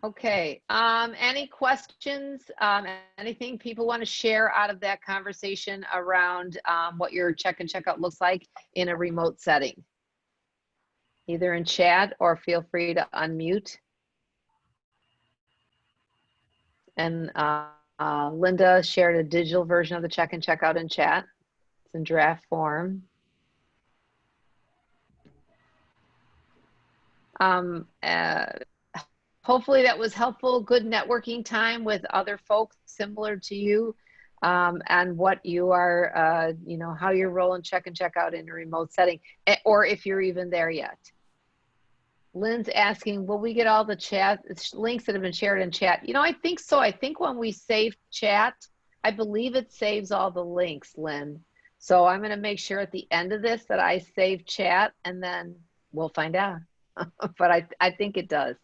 Okay. Any questions? Anything people want to share out of that conversation around what your check and checkout looks like in a remote setting? Either in chat or feel free to unmute. And Linda shared a digital version of the check and checkout in chat. It's in draft form. Hopefully that was helpful. Good networking time with other folks similar to you, and what you are, how you're rolling check and check out in a remote setting, or if you're even there yet. Lynn's asking, will we get all the chat links that have been shared in chat? I think so. I think when we save chat, I believe it saves all the links, Lynn. So I'm going to make sure at the end of this that I save chat, and then we'll find out. But I think it does.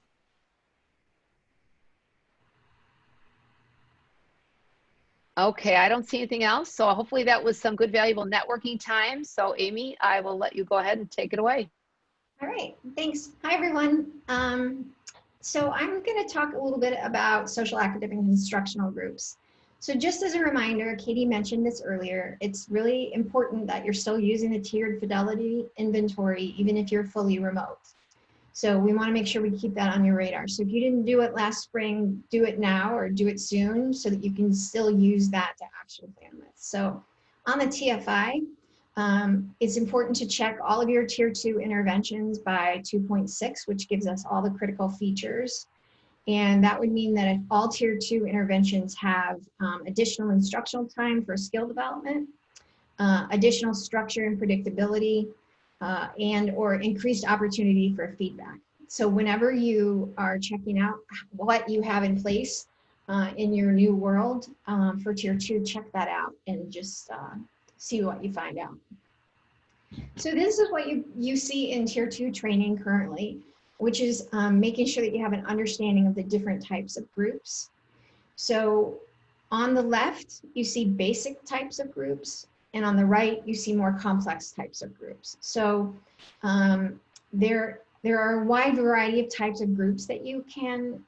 Okay, I don't see anything else. So hopefully that was some good, valuable networking time. So Amy, I will let you go ahead and take it away. All right, thanks. Hi, everyone. So I'm going to talk a little bit about social academic instructional groups. So just as a reminder, Katie mentioned this earlier, it's really important that you're still using the tiered fidelity inventory, even if you're fully remote. So we want to make sure we keep that on your radar. So if you didn't do it last spring, do it now or do it soon so that you can still use that to action plan with. So on the TFI, it's important to check all of your tier 2 interventions by 2.6, which gives us all the critical features. And that would mean that if all tier 2 interventions have additional instructional time for skill development, additional structure and predictability, and or increased opportunity for feedback. So whenever you are checking out what you have in place in your new world for tier 2, check that out and just see what you find out. So this is what you see in tier 2 training currently, which is making sure that you have an understanding of the different types of groups. So on the left, you see basic types of groups, and on the right, you see more complex types of groups. So there are a wide variety of types of groups that you can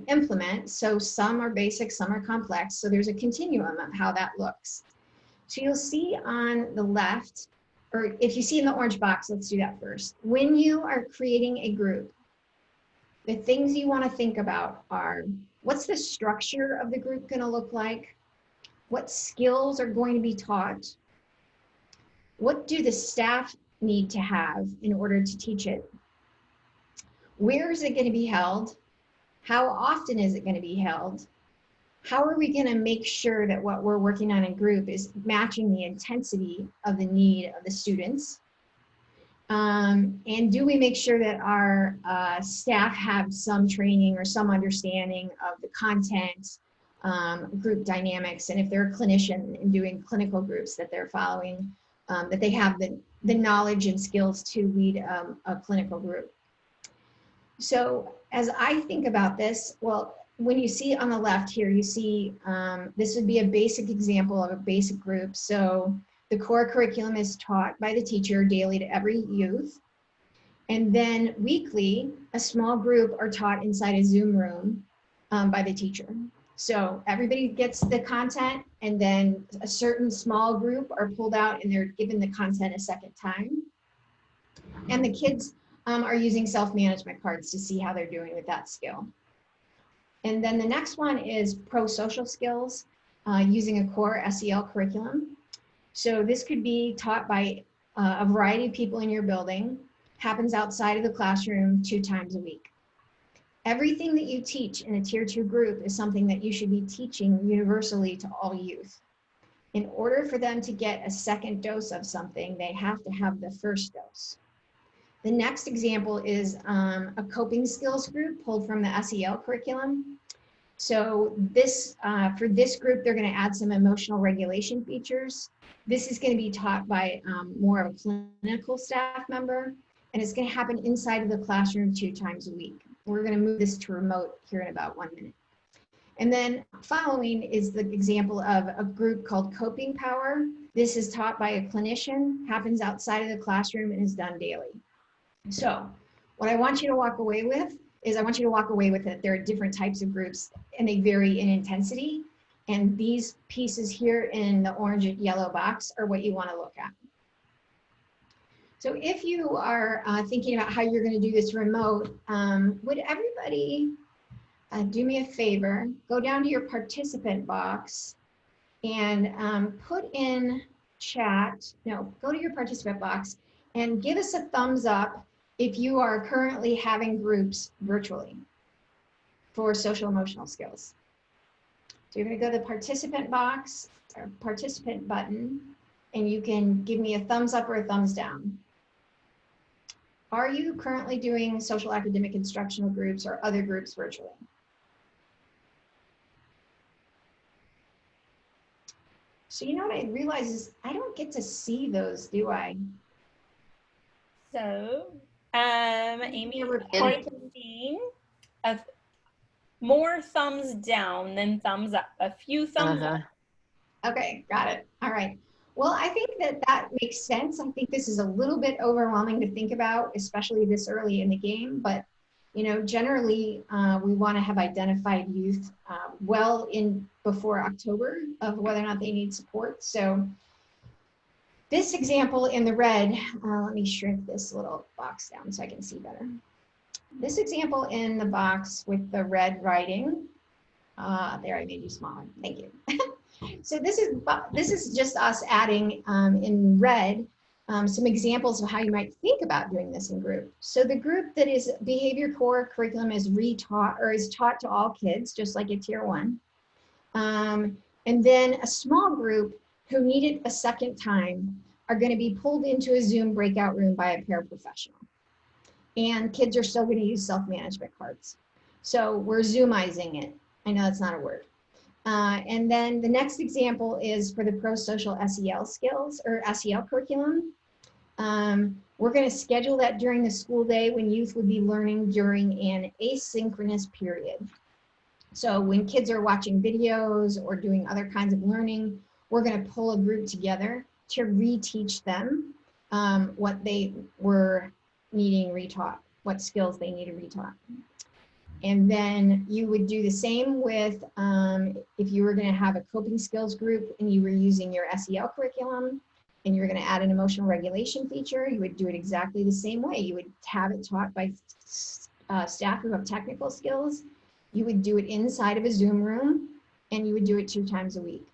implement. So some are basic, some are complex. So there's a continuum of how that looks. So you'll see on the left, or if you see in the orange box, let's do that first. When you are creating a group, the things you want to think about are, what's the structure of the group going to look like? What skills are going to be taught? What do the staff need to have in order to teach it? Where is it going to be held? How often is it going to be held? How are we going to make sure that what we're working on in group is matching the intensity of the need of the students? And do we make sure that our staff have some training or some understanding of the content, group dynamics, and if they're a clinician and doing clinical groups that they're following, that they have the knowledge and skills to lead a clinical group. So as I think about this, well, when you see on the left here, you see this would be a basic example of a basic group. So the core curriculum is taught by the teacher daily to every youth. And then weekly, a small group are taught inside a Zoom room by the teacher. So everybody gets the content, and then a certain small group are pulled out and they're given the content a second time. And the kids are using self-management cards to see how they're doing with that skill. And then the next one is pro-social skills using a core SEL curriculum. So this could be taught by a variety of people in your building, happens outside of the classroom 2 times a week. Everything that you teach in a tier 2 group is something that you should be teaching universally to all youth. In order for them to get a second dose of something, they have to have the first dose. The next example is a coping skills group pulled from the SEL curriculum. So this, for this group, they're going to add some emotional regulation features. This is going to be taught by more of a clinical staff member, and it's going to happen inside of the classroom 2 times a week. We're going to move this to remote here in about 1 minute. And then following is the example of a group called Coping Power. This is taught by a clinician, happens outside of the classroom, and is done daily. So what I want you to walk away with is I want you to walk away with it. There are different types of groups and they vary in intensity. And these pieces here in the orange and yellow box are what you want to look at. So if you are thinking about how you're going to do this remote, would everybody do me a favor, go down to your participant box and put in chat, no, go to your participant box and give us a thumbs up if you are currently having groups virtually for social emotional skills. So you're going to go to the participant box or participant button, and you can give me a thumbs up or a thumbs down. Are you currently doing social academic instructional groups or other groups virtually? So you know what I realize is I don't get to see those, do I? So, Amy, I'm seeing more thumbs down than thumbs up. A few thumbs up. Okay, got it. All right. Well, I think that makes sense. I think this is a little bit overwhelming to think about, especially this early in the game. But, you know, generally, we want to have identified youth well in before October of whether or not they need support. So this example in the red, let me shrink this little box down so I can see better. This example in the box with the red writing, there, I made you smaller. Thank you. So this is just us adding in red some examples of how you might think about doing this in group. So the group that is behavior core curriculum is retaught or is taught to all kids, just like a tier 1. And then a small group who need it a second time are going to be pulled into a Zoom breakout room by a paraprofessional. And kids are still going to use self-management cards. So we're Zoomizing it. I know that's not a word. And then the next example is for the pro-social SEL skills or SEL curriculum. We're going to schedule that during the school day when youth would be learning during an asynchronous period. So when kids are watching videos or doing other kinds of learning, we're going to pull a group together to reteach them what they were needing retaught, what skills they need to retaught. And then you would do the same with if you were going to have a coping skills group and you were using your SEL curriculum and you're going to add an emotional regulation feature, you would do it exactly the same way. You would have it taught by staff who have technical skills. You would do it inside of a Zoom room and you would do it 2 times a week.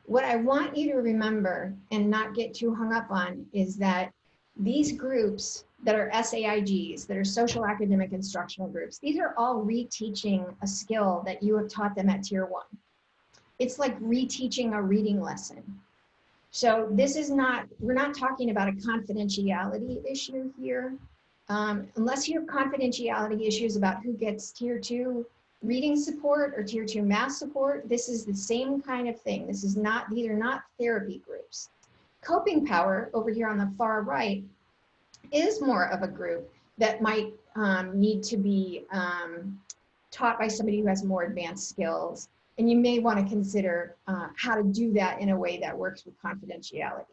What I want you to remember and not get too hung up on is that these groups that are SAIGs, that are social academic instructional groups, these are all reteaching a skill that you have taught them at tier 1. It's like reteaching a reading lesson. So this is not, we're not talking about a confidentiality issue here. Unless you have confidentiality issues about who gets tier 2 reading support or tier 2 math support, this is the same kind of thing. This is not, these are not therapy groups. Coping Power over here on the far right is more of a group that might need to be taught by somebody who has more advanced skills. And you may want to consider how to do that in a way that works with confidentiality.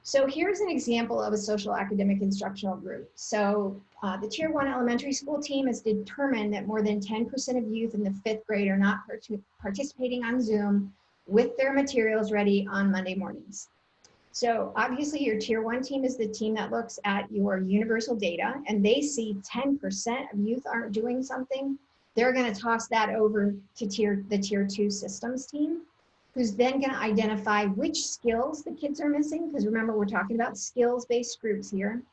So here's an example of a social academic instructional group. So the tier 1 elementary school team has determined that more than 10% of youth in the 5th grade are not participating on Zoom with their materials ready on Monday mornings. So obviously your tier 1 team is the team that looks at your universal data and they see 10% of youth aren't doing something. They're going to toss that over to the tier 2 systems team, who's then going to identify which skills the kids are missing. Because remember, we're talking about skills-based groups here.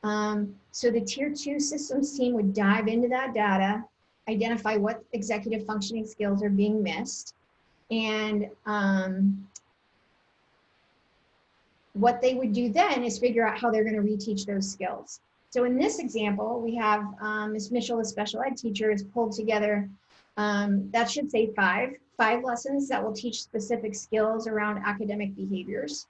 So the tier 2 systems team would dive into that data, identify what executive functioning skills are being missed, and what they would do then is figure out how they're going to reteach those skills. So in this example, we have Ms. Mitchell, a special ed teacher, has pulled together, that should say five lessons that will teach specific skills around academic behaviors.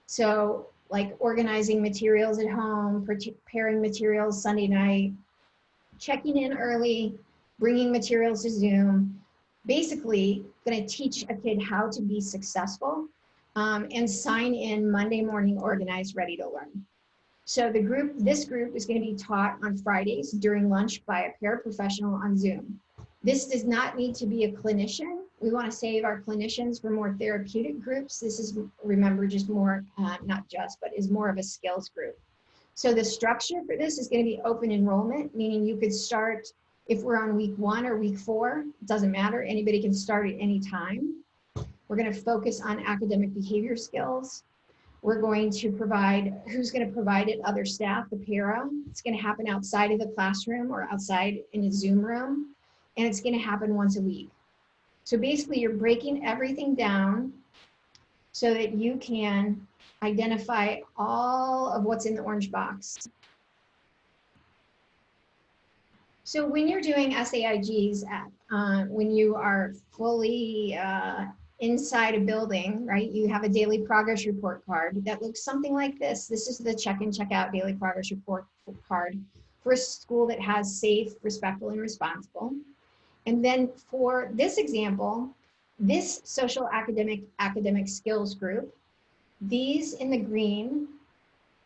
So like organizing materials at home, preparing materials Sunday night, checking in early, bringing materials to Zoom, basically going to teach a kid how to be successful and sign in Monday morning organized, ready to learn. So this group is going to be taught on Fridays during lunch by a paraprofessional on Zoom. This does not need to be a clinician. We want to save our clinicians for more therapeutic groups. This is, remember, just more, not just, but is more of a skills group. So the structure for this is going to be open enrollment, meaning you could start, if we're on week 1 or week 4, it doesn't matter. Anybody can start at any time. We're going to focus on academic behavior skills. We're going to provide, who's going to provide it? Other staff, the para. It's going to happen outside of the classroom or outside in a Zoom room. And it's going to happen once a week. So basically you're breaking everything down so that you can identify all of what's in the orange box. So when you're doing SAIGs, when you are fully inside a building, right, you have a daily progress report card that looks something like this. This is the check-in, check-out daily progress report card for a school that has safe, respectful, and responsible. And then for this example, this social academic skills group, these in the green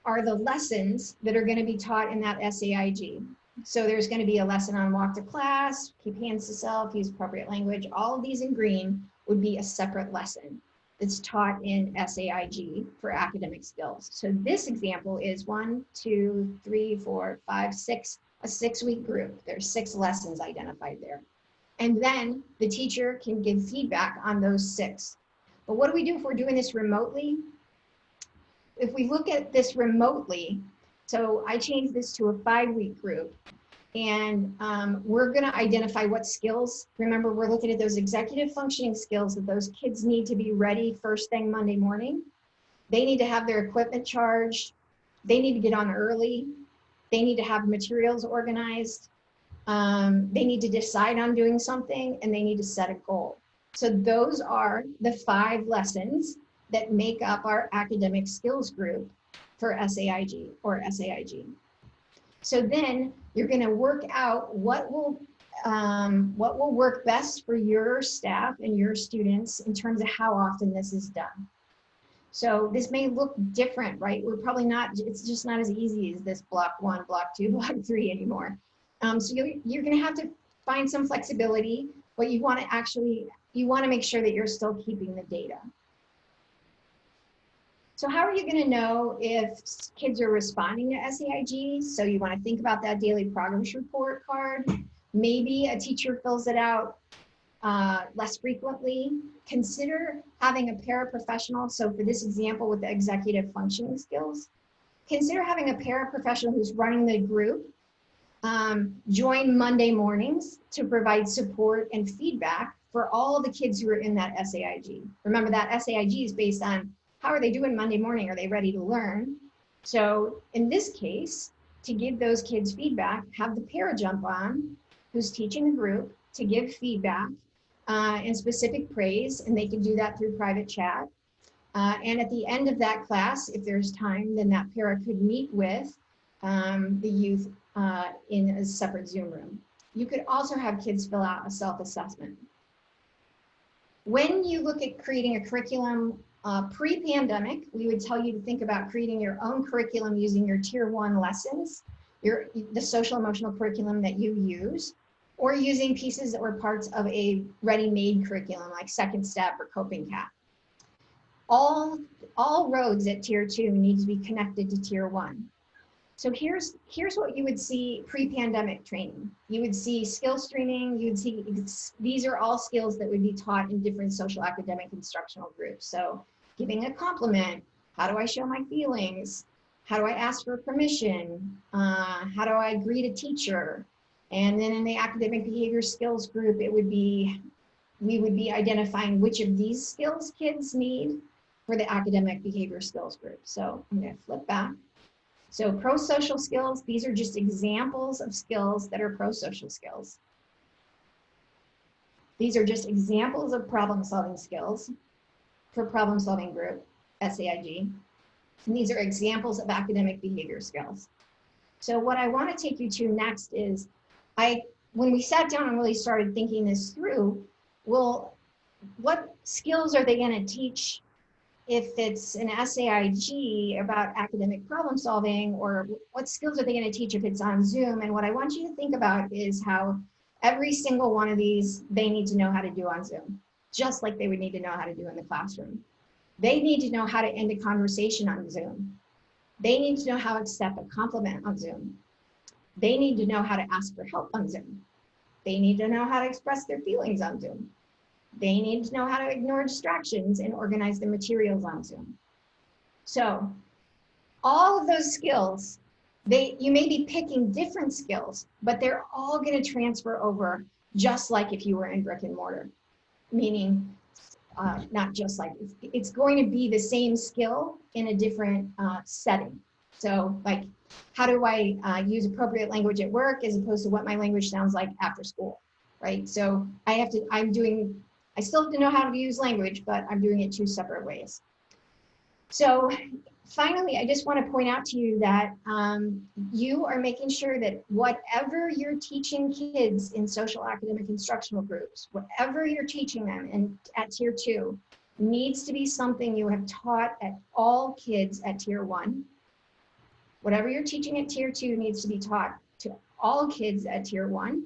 are the lessons that are going to be taught in that SAIG. So there's going to be a lesson on walk to class, keep hands to self, use appropriate language. All of these in green would be a separate lesson that's taught in SAIG for academic skills. So this example is 1, 2, 3, 4, 5, 6, a 6-week group. There's 6 lessons identified there. And then the teacher can give feedback on those 6. But what do we do if we're doing this remotely? If we look at this remotely, so I changed this to a 5-week group, and we're going to identify what skills. Remember, we're looking at those executive functioning skills that those kids need to be ready first thing Monday morning. They need to have their equipment charged. They need to get on early. They need to have materials organized. They need to decide on doing something, and they need to set a goal. So those are the 5 lessons that make up our academic skills group for SAIG or SAIG. So then you're going to work out what will work best for your staff and your students in terms of how often this is done. So this may look different, right? We're probably not, it's just not as easy as this block 1, block 2, block 3 anymore. So you're going to have to find some flexibility, but you want to make sure that you're still keeping the data. So how are you going to know if kids are responding to SAIG? So you want to think about that daily progress report card. Maybe a teacher fills it out less frequently. Consider having a paraprofessional. So for this example with the executive functioning skills, consider having a paraprofessional who's running the group join Monday mornings to provide support and feedback for all the kids who are in that SAIG. Remember that SAIG is based on how are they doing Monday morning? Are they ready to learn? So in this case, to give those kids feedback, have the para jump on, who's teaching the group, to give feedback and specific praise, and they can do that through private chat. And at the end of that class, if there's time, then that para could meet with the youth in a separate Zoom room. You could also have kids fill out a self-assessment. When you look at creating a curriculum pre-pandemic, we would tell you to think about creating your own curriculum using your Tier 1 lessons, the social emotional curriculum that you use, or using pieces or parts of a ready-made curriculum like Second Step or Coping Cat. All roads at Tier 2 need to be connected to Tier 1. So here's what you would see pre-pandemic training. You would see skill streaming, you would see, these are all skills that would be taught in different social academic instructional groups. So giving a compliment, how do I show my feelings? How do I ask for permission? How do I greet a teacher? And then in the academic behavior skills group, we would be identifying which of these skills kids need for the academic behavior skills group. So I'm gonna flip back. So pro-social skills, these are just examples of skills that are pro-social skills. These are just examples of problem-solving skills for problem-solving group, SAIG. And these are examples of academic behavior skills. So what I want to take you to next is, when we sat down and really started thinking this through, well, what skills are they going to teach if it's an SAIG about academic problem solving, or what skills are they going to teach if it's on Zoom. And what I want you to think about is how every single one of these, they need to know how to do on Zoom, just like they would need to know how to do in the classroom. They need to know how to end a conversation on Zoom. They need to know how to accept a compliment on Zoom. They need to know how to ask for help on Zoom. They need to know how to express their feelings on Zoom. They need to know how to ignore distractions and organize the materials on Zoom. So all of those skills, you may be picking different skills, but they're all going to transfer over just like if you were in brick and mortar, meaning not just like, it's going to be the same skill in a different setting. So like, how do I use appropriate language at work as opposed to what my language sounds like after school, right? So I still have to know how to use language, but I'm doing it two separate ways. So finally, I just want to point out to you that you are making sure that whatever you're teaching kids in social academic instructional groups, whatever you're teaching them at tier 2, needs to be something you have taught at all kids at tier 1. Whatever you're teaching at tier 2 needs to be taught to all kids at tier 1.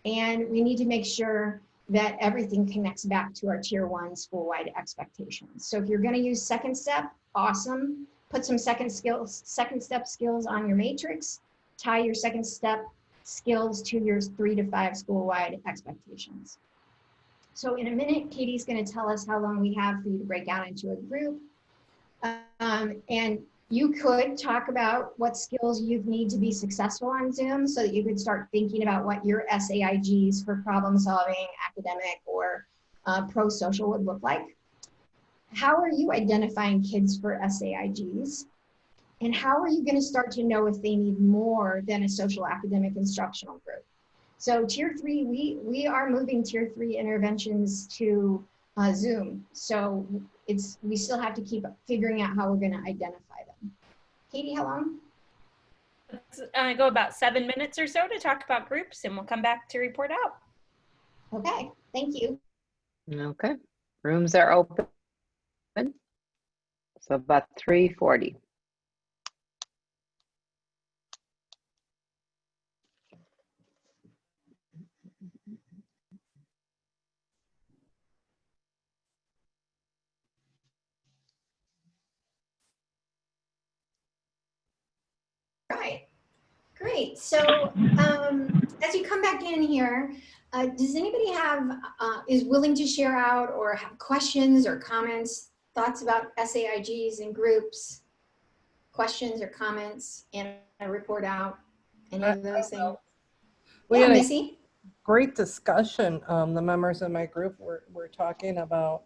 And we need to make sure that everything connects back to our tier 1 school-wide expectations. So if you're going to use second step, awesome. Put some second step skills on your matrix. Tie your second step skills to your 3 to 5 school-wide expectations. So in a minute, Katie's going to tell us how long we have for you to break out into a group. And you could talk about what skills you need to be successful on Zoom so that you could start thinking about what your SAIGs for problem solving, academic, or pro-social would look like. How are you identifying kids for SAIGs? And how are you going to start to know if they need more than a social academic instructional group? So tier 3, we are moving tier 3 interventions to Zoom. So we still have to keep figuring out how we're going to identify them. Katie, how long? Let's go about 7 minutes or so to talk about groups, and we'll come back to report out. Okay, thank you. Okay, rooms are open. So about 3:40. Right, great. So as you come back in here, does anybody is willing to share out or have questions or comments, thoughts about SAIGs and groups, questions or comments, and a report out, any of those things? We Yeah, had Missy? great discussion. The members of my group were talking about,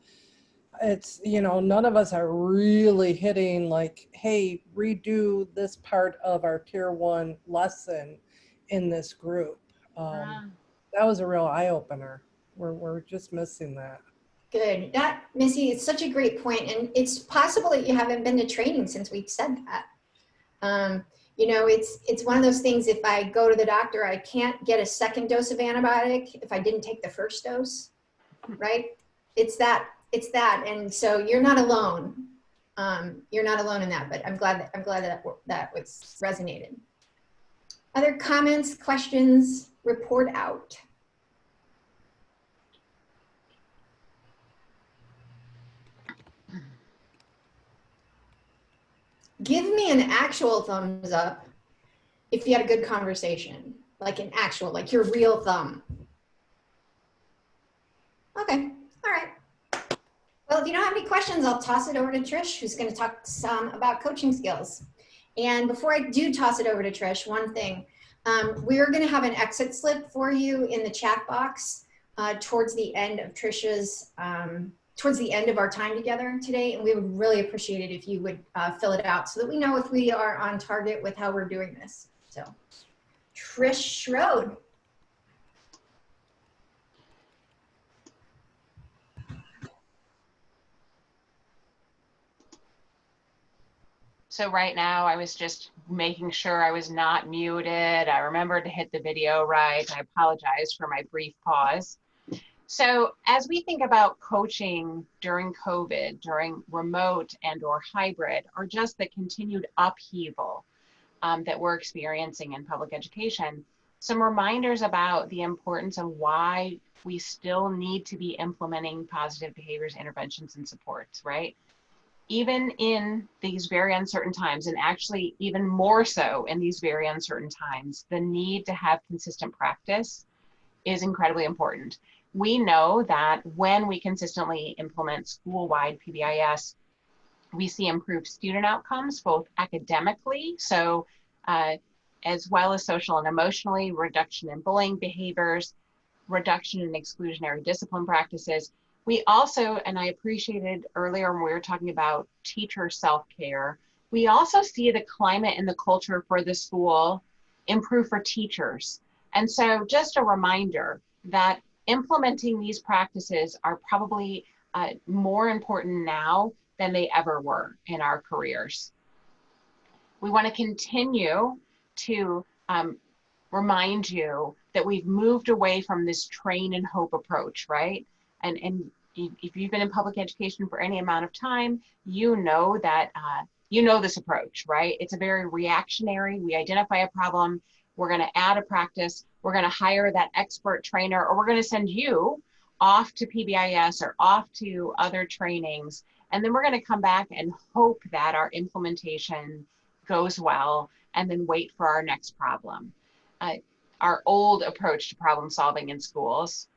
it's, none of us are really hitting like, hey, redo this part of our tier 1 lesson in this group. That was a real eye-opener. We're just missing that. Good. Missy, it's such a great point. And it's possible that you haven't been to training since we've said that. It's one of those things, if I go to the doctor, I can't get a second dose of antibiotic if I didn't take the first dose, right? It's that. And so you're not alone. You're not alone in that, but I'm glad that was resonated. Other comments, questions, report out. Give me an actual thumbs up if you had a good conversation, like an actual, like your real thumb. Okay, all right. Well, if you don't have any questions, I'll toss it over to Trish, who's going to talk some about coaching skills. And before I do toss it over to Trish, one thing, we're going to have an exit slip for you in the chat box towards the end of Trish's, towards the end of our time together today. And we would really appreciate it if you would fill it out so that we know if we are on target with how we're doing this. So, Trish Schroed. So right now I was just making sure I was not muted. I remembered to hit the video right. I apologize for my brief pause. So as we think about coaching during COVID, during remote and or hybrid, or just the continued upheaval that we're experiencing in public education, some reminders about the importance of why we still need to be implementing positive behaviors, interventions, and supports, right? Even in these very uncertain times, and actually even more so in these very uncertain times, the need to have consistent practice is incredibly important. We know that when we consistently implement school-wide PBIS, we see improved student outcomes, both academically, so as well as social and emotionally, reduction in bullying behaviors, reduction in exclusionary discipline practices. We also, and I appreciated earlier when we were talking about teacher self-care, we also see the climate and the culture for the school improve for teachers. And so just a reminder that implementing these practices are probably more important now than they ever were in our careers. We want to continue to remind you that we've moved away from this train and hope approach, right? And if you've been in public education for any amount of time, you know that, you know this approach, right? It's a very reactionary, we identify a problem, we're gonna add a practice, we're gonna hire that expert trainer, or we're gonna send you off to PBIS or off to other trainings. And then we're gonna come back and hope that our implementation goes well, and then wait for our next problem. Our old approach to problem solving in schools.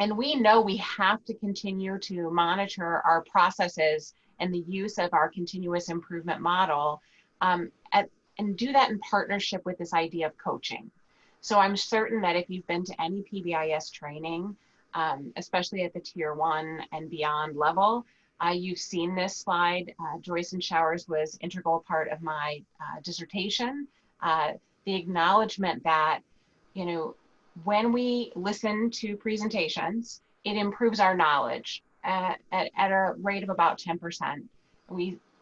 And we know we have to continue to monitor our processes and the use of our continuous improvement model and do that in partnership with this idea of coaching. So I'm certain that if you've been to any PBIS training, especially at the tier 1 and beyond level, you've seen this slide. Joyce and Showers was integral part of my dissertation. The acknowledgement that, you know, when we listen to presentations, it improves our knowledge at a rate of about 10%.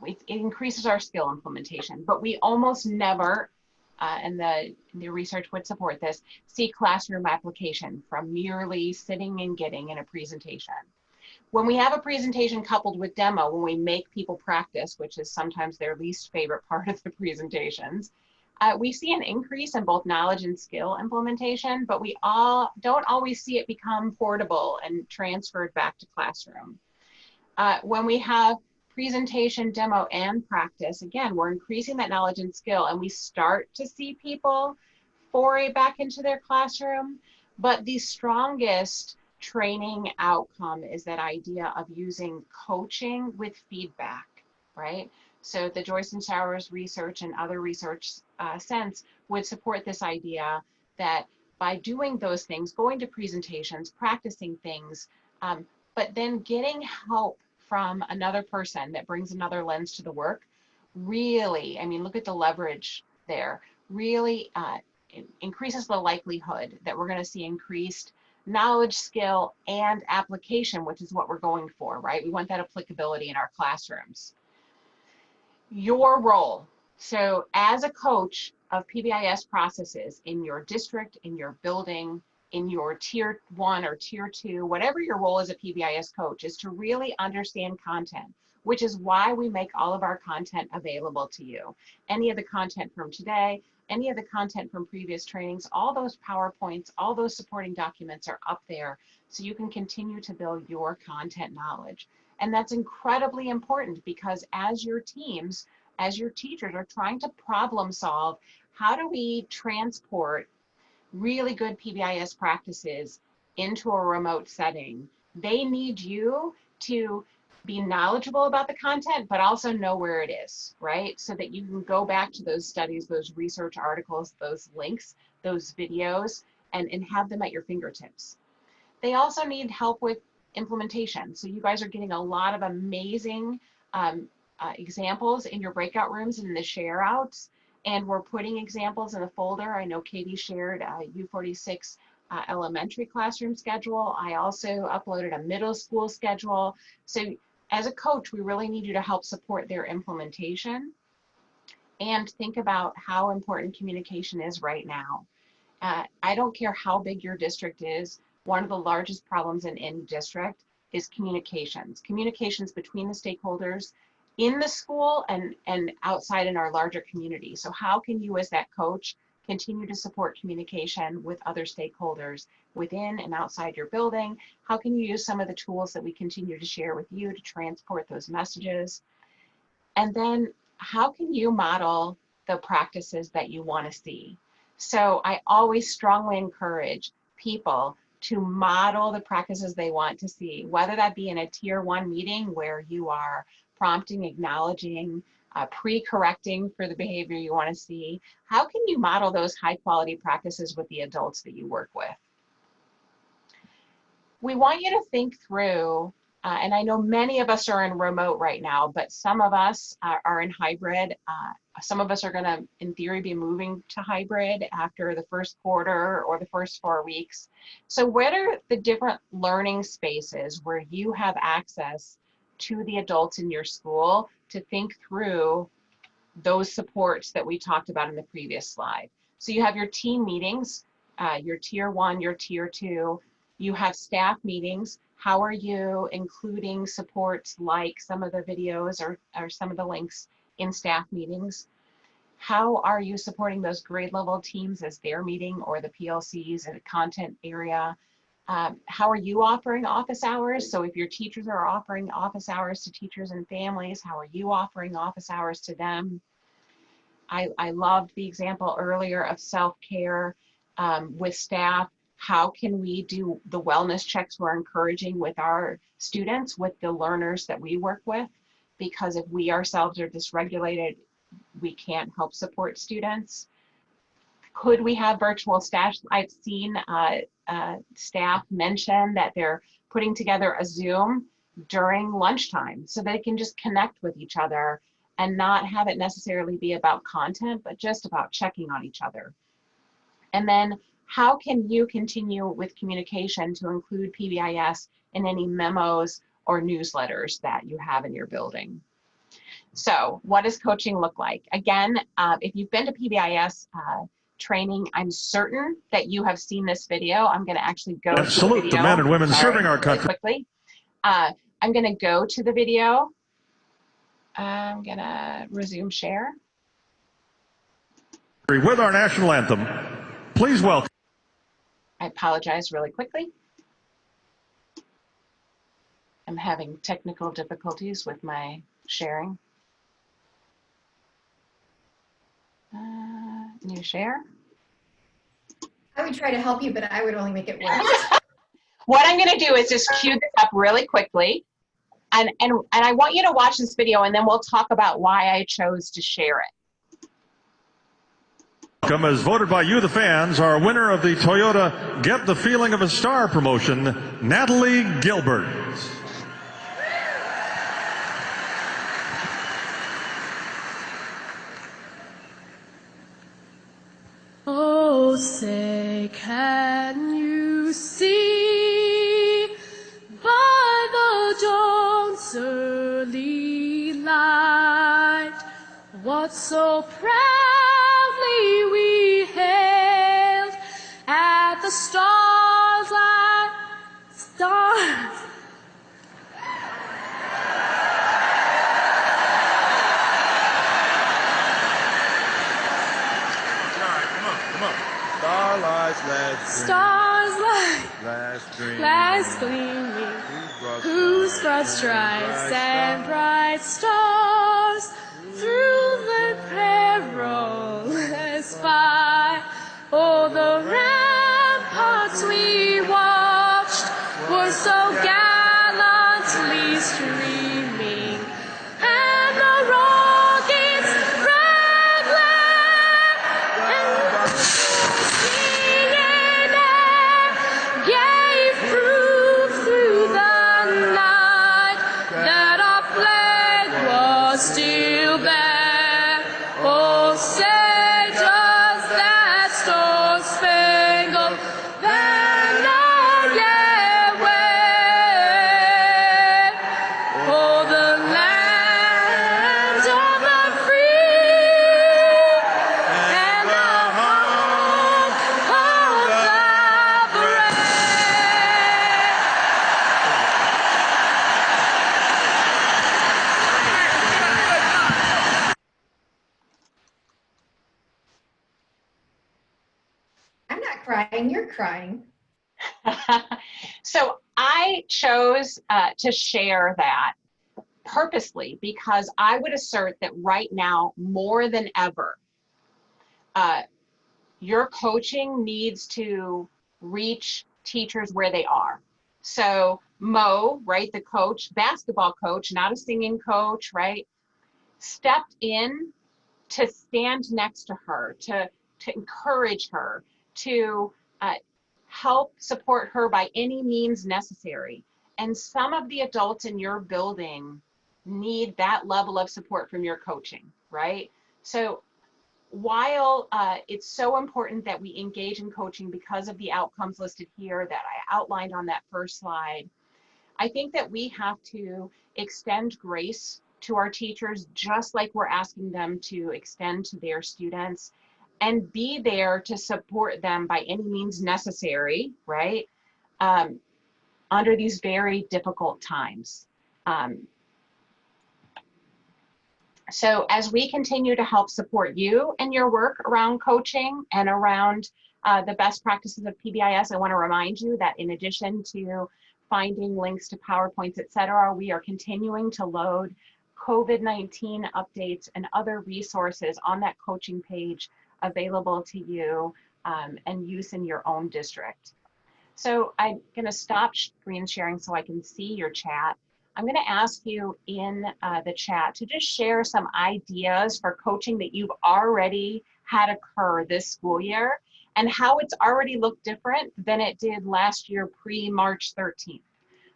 It increases our skill implementation, but we almost never, and the research would support this, see classroom application from merely sitting and getting in a presentation. When we have a presentation coupled with demo, when we make people practice, which is sometimes their least favorite part of the presentations, we see an increase in both knowledge and skill implementation, but we don't always see it become portable and transferred back to classroom. When we have presentation, demo, and practice, again, we're increasing that knowledge and skill, and we start to see people foray back into their classroom. But the strongest training outcome is that idea of using coaching with feedback, right? So the Joyce and Showers research and other research sense would support this idea that by doing those things, going to presentations, practicing things, but then getting help from another person that brings another lens to the work, really, I mean, look at the leverage there, really increases the likelihood that we're going to see increased knowledge, skill, and application, which is what we're going for, right? We want that applicability in our classrooms. Your role. So as a coach of PBIS processes in your district, in your building, in your tier 1 or tier 2, whatever your role as a PBIS coach, is to really understand content, which is why we make all of our content available to you. Any of the content from today, any of the content from previous trainings, all those PowerPoints, all those supporting documents are up there so you can continue to build your content knowledge. And that's incredibly important because as your teams, as your teachers are trying to problem solve, how do we transport really good PBIS practices into a remote setting? They need you to be knowledgeable about the content, but also know where it is, right? So that you can go back to those studies, those research articles, those links, those videos, and have them at your fingertips. They also need help with implementation. So you guys are getting a lot of amazing examples in your breakout rooms and in the share outs. And we're putting examples in a folder. I know Katie shared U46 elementary classroom schedule. I also uploaded a middle school schedule. So as a coach, we really need you to help support their implementation and think about how important communication is right now. I don't care how big your district is. one of the largest problems in district is communications between the stakeholders in the school and outside in our larger community. So how can you as that coach continue to support communication with other stakeholders within and outside your building? How can you use some of the tools that we continue to share with you to transport those messages? And then how can you model the practices that you want to see? So I always strongly encourage people to model the practices they want to see, whether that be in a tier 1 meeting where you are prompting, acknowledging, pre-correcting for the behavior you want to see. How can you model those high quality practices with the adults that you work with? We want you to think through, and I know many of us are in remote right now, but some of us are in hybrid. Some of us are going to, in theory, be moving to hybrid after the first quarter or the first 4 weeks. So what are the different learning spaces where you have access to the adults in your school to think through those supports that we talked about in the previous slide? So you have your team meetings, your tier 1, your tier 2, you have staff meetings. How are you including supports like some of the videos or some of the links in staff meetings? How are you supporting those grade level teams as they're meeting, or the PLCs in the content area? How are you offering office hours? So if your teachers are offering office hours to teachers and families, how are you offering office hours to them? I loved the example earlier of self-care with staff. How can we do the wellness checks we're encouraging with our students, with the learners that we work with? Because if we ourselves are dysregulated, we can't help support students. Could we have virtual staff? I've seen staff mention that they're putting together a Zoom during lunchtime so they can just connect with each other and not have it necessarily be about content, but just about checking on each other. And then how can you continue with communication to include PBIS in any memos or newsletters that you have in your building? So what does coaching look like? Again, if you've been to PBIS training, I'm certain that you have seen this video. I'm going to actually go to the video. Salute the men and women serving our country. Quickly. I'm going to go to the video. I'm going to resume share. With our national anthem, please welcome. I apologize really quickly. I'm having technical difficulties with my sharing. New share. I would try to help you, but I would only make it worse. What I'm going to do is just cue this up really quickly. And I want you to watch this video, and then we'll talk about why I chose to share it. Welcome, as voted by you, the fans, our winner of the Toyota Get the Feeling of a Star promotion, Natalie Gilbert. Oh, say, can you see by the dawn's early light what so proudly we hailed at the stars like stars? Stars like last gleaming, whose broad stripes and bright stars through the perilous fight. Oh, the ramparts we watched were so gallantly streaming, and the rockets red and gave proof through the night that our flag was still there. Oh, say does that star-spangled banner You're crying. So I chose to share that purposely because I would assert that right now, more than ever, your coaching needs to reach teachers where they are. So Mo, right, the coach, basketball coach, not a singing coach, right, stepped in to stand next to her, to encourage her, to help support her by any means necessary. And some of the adults in your building need that level of support from your coaching, right? So while it's so important that we engage in coaching because of the outcomes listed here that I outlined on that first slide, I think that we have to extend grace to our teachers just like we're asking them to extend to their students, and be there to support them by any means necessary, right? Under these very difficult times. So as we continue to help support you and your work around coaching and around the best practices of PBIS, I want to remind you that in addition to finding links to PowerPoints, et cetera, we are continuing to load COVID-19 updates and other resources on that coaching page available to you and use in your own district. So I'm going to stop screen sharing so I can see your chat. I'm going to ask you in the chat to just share some ideas for coaching that you've already had occur this school year and how it's already looked different than it did last year pre-March 13th.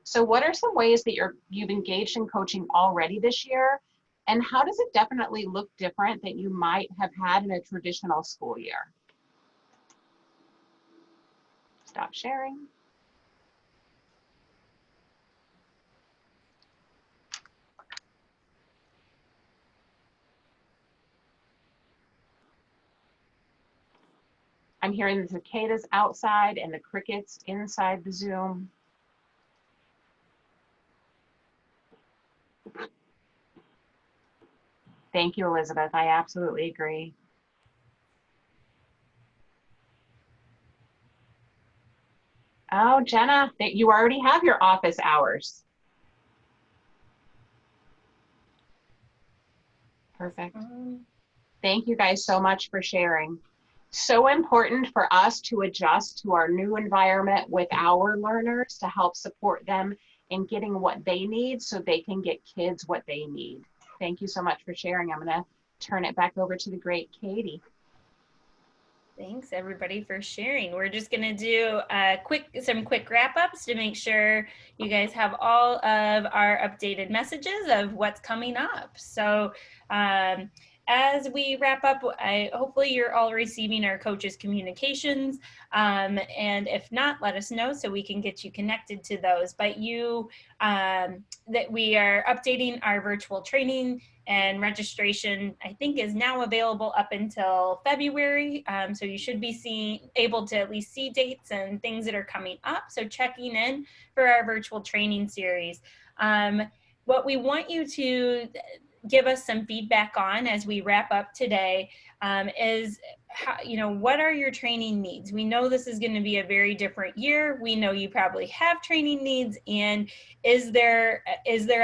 So what are some ways that you've engaged in coaching already this year? And how does it definitely look different than you might have had in a traditional school year? Stop sharing. I'm hearing the cicadas outside and the crickets inside the Zoom. Thank you, Elizabeth. I absolutely agree. Oh, Jenna, you already have your office hours. Perfect. Thank you guys so much for sharing. So important for us to adjust to our new environment with our learners to help support them in getting what they need so they can get kids what they need. Thank you so much for sharing. I'm going to turn it back over to the great Katie. Thanks everybody for sharing. We're just going to do some quick wrap-ups to make sure you guys have all of our updated messages of what's coming up. So as we wrap up, hopefully you're all receiving our coaches' communications, and if not, let us know so we can get you connected to those. But that we are updating our virtual training, and registration, I think, is now available up until February. So you should be able to at least see dates and things that are coming up. So checking in for our virtual training series. What we want you to give us some feedback on as we wrap up today is what are your training needs? We know this is going to be a very different year. We know you probably have training needs, and is there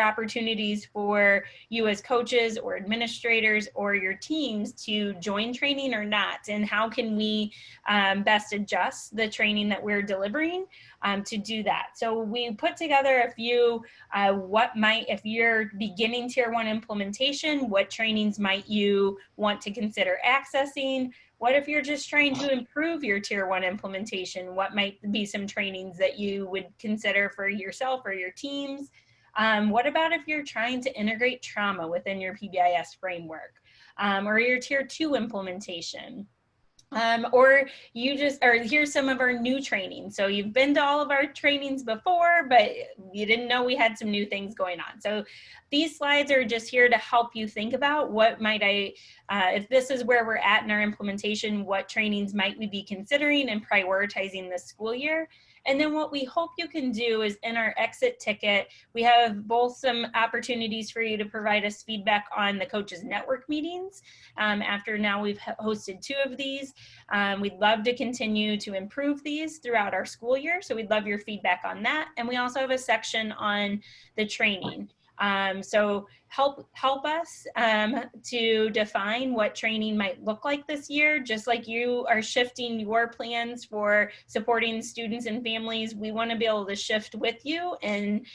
opportunities for you as coaches or administrators or your teams to join training or not? And how can we best adjust the training that we're delivering to do that? So we put together a few, if you're beginning Tier 1 implementation, what trainings might you want to consider accessing? What if you're just trying to improve your Tier 1 implementation? What might be some trainings that you would consider for yourself or your teams? What about if you're trying to integrate trauma within your PBIS framework, or your Tier 2 implementation? Or here's some of our new training. So you've been to all of our trainings before, but you didn't know we had some new things going on. So these slides are just here to help you think about what might if this is where we're at in our implementation, what trainings might we be considering and prioritizing this school year? And then what we hope you can do is in our exit ticket, we have both some opportunities for you to provide us feedback on the Coaches Network meetings. After now we've hosted 2 of these. We'd love to continue to improve these throughout our school year. So we'd love your feedback on that. And we also have a section on the training. So help us to define what training might look like this year. Just like you are shifting your plans for supporting students and families, we want to be able to shift with you and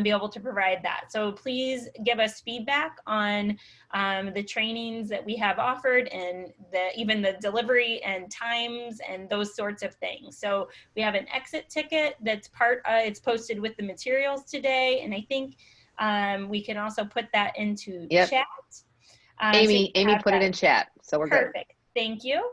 be able to provide that. So please give us feedback on the trainings that we have offered and even the delivery and times and those sorts of things. So we have an exit ticket that's it's posted with the materials today, and I think we can also put that into chat. Amy put it in chat, so we're good. Perfect. Thank you.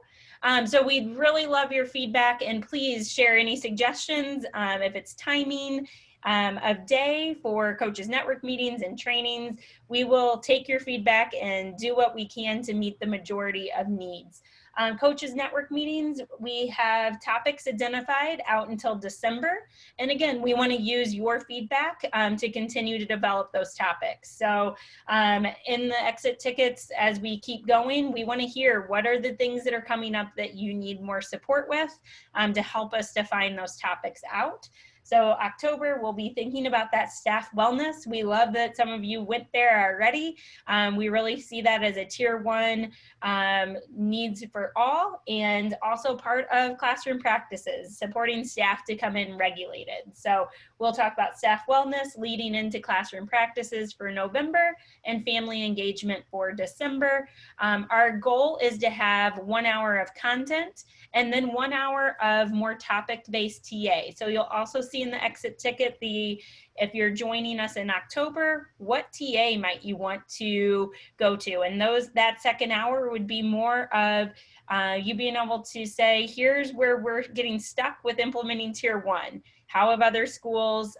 So we'd really love your feedback, and please share any suggestions if it's timing of day for Coaches Network meetings and trainings. We will take your feedback and do what we can to meet the majority of needs. Coaches Network meetings, we have topics identified out until December. And again, we want to use your feedback to continue to develop those topics. So in the exit tickets, as we keep going, we want to hear what are the things that are coming up that you need more support with to help us define those topics out. So October, we'll be thinking about that staff wellness. We love that some of you went there already. We really see that as a tier 1 needs for all, and also part of classroom practices, supporting staff to come in regulated. So we'll talk about staff wellness leading into classroom practices for November and family engagement for December. Our goal is to have 1 hour of content and then 1 hour of more topic-based TA. So you'll also see in the exit ticket, if you're joining us in October, what TA might you want to go to? And that second hour would be more of you being able to say, here's where we're getting stuck with implementing tier 1. How have other schools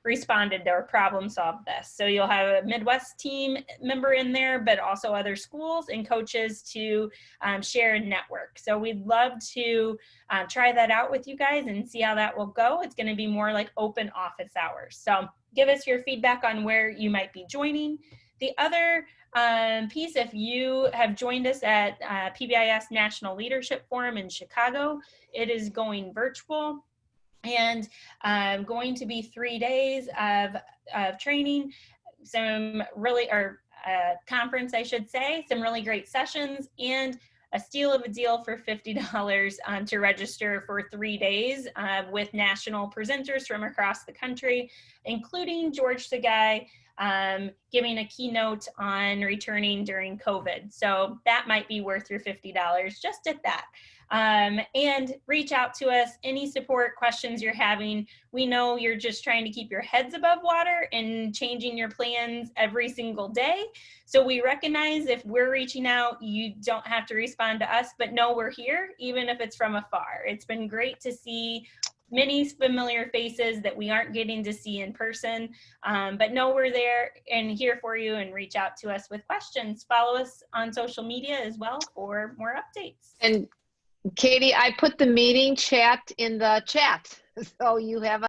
responded or problem solved this? So you'll have a Midwest team member in there, but also other schools and coaches to share and network. So we'd love to try that out with you guys and see how that will go. It's going to be more like open office hours. So give us your feedback on where you might be joining. The other piece, if you have joined us at PBIS National Leadership Forum in Chicago, it is going virtual. And going to be 3 days of training, conference, I should say, some really great sessions, and a steal of a deal for $50 to register for 3 days with national presenters from across the country, including George Sagai giving a keynote on returning during COVID. So that might be worth your $50 just at that. And reach out to us, any support questions you're having. We know you're just trying to keep your heads above water and changing your plans every single day. So we recognize if we're reaching out, you don't have to respond to us, but know we're here, even if it's from afar. It's been great to see many familiar faces that we aren't getting to see in person, but know we're there and here for you, and reach out to us with questions. Follow us on social media as well for more updates. And Katie, I put the meeting chat in the chat, so you have